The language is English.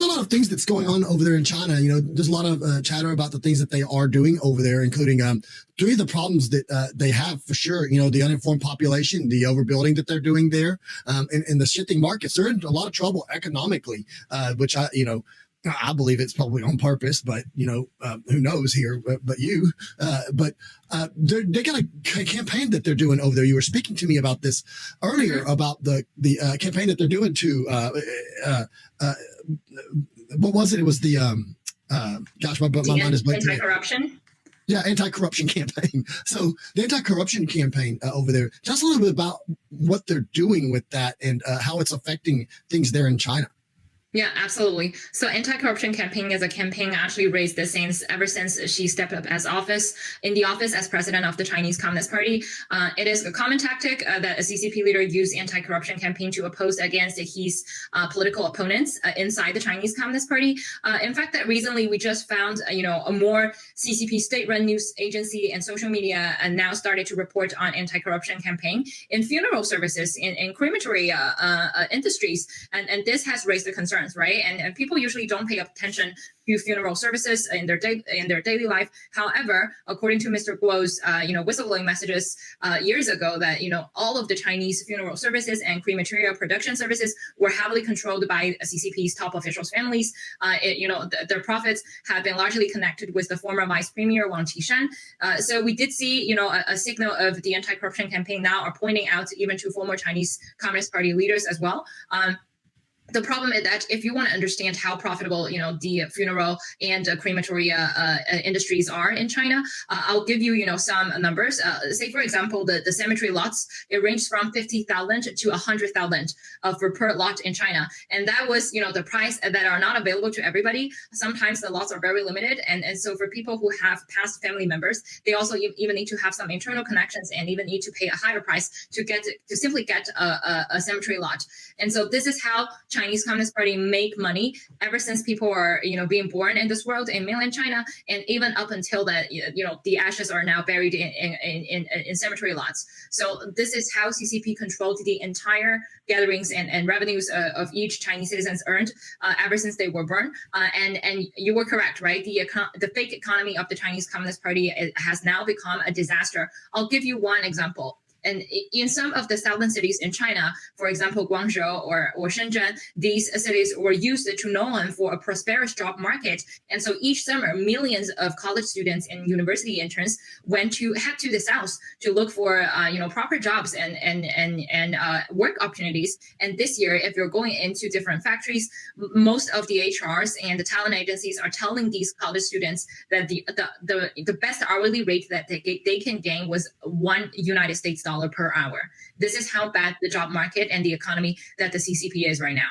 a lot of things that's going on over there in China. There's a lot of chatter about the things that they are doing over there, including three of the problems that they have for sure. The uninformed population, the overbuilding that they're doing there, and the shifting markets. They're in a lot of trouble economically, which I believe it's probably on purpose, but who knows here? But they got a campaign that they're doing over there. You were speaking to me about this earlier about the campaign that they're doing to what was it? It was the gosh, my mind is blanking. Anti-corruption. Yeah, anti-corruption campaign. So the anti-corruption campaign over there. Tell us a little bit about what they're doing with that and how it's affecting things there in China. Yeah, absolutely. So anti-corruption campaign is a campaign actually raised ever since she stepped up in the office as president of the Chinese Communist Party. It is a common tactic that a CCP leader used anti-corruption campaign to oppose against his political opponents inside the Chinese Communist Party. In fact, that recently we just found, a more CCP state-run news agency and social media now started to report on anti-corruption campaign in funeral services, in crematory industries, and this has raised the concern. Right, and people usually don't pay attention to funeral services in their daily life. However, according to Mr. Guo's whistleblowing messages years ago, that all of the Chinese funeral services and crematoria production services were heavily controlled by CCP's top officials' families. Their profits have been largely connected with the former Vice Premier Wang Qishan. So we did see a signal of the anti-corruption campaign now are pointing out even to former Chinese Communist Party leaders as well. The problem is that if you want to understand how profitable, the funeral and crematoria industries are in China, I'll give you, some numbers. Say, for example, the cemetery lots, it ranged from 50,000 to 100,000 for per lot in China. And that was, the price that are not available to everybody. Sometimes the lots are very limited. And so for people who have past family members, they also even need to have some internal connections and even need to pay a higher price to simply get a cemetery lot. And so this is how Chinese Communist Party make money ever since people are, being born in this world in mainland China, and even up until that, the ashes are now buried in cemetery lots. So this is how CCP controlled the entire gatherings and revenues of each Chinese citizens earned ever since they were born. And you were correct, right? The fake economy of the Chinese Communist Party has now become a disaster. I'll give you one example. And in some of the southern cities in China, for example, Guangzhou or Shenzhen, these cities were used to known for a prosperous job market. And so each summer, millions of college students and university interns head to the south to look for proper jobs and work opportunities. And this year, if you're going into different factories, most of the HRs and the talent agencies are telling these college students that the best hourly rate that they can gain was $1 US per hour. This is how bad the job market and the economy that the CCP is right now.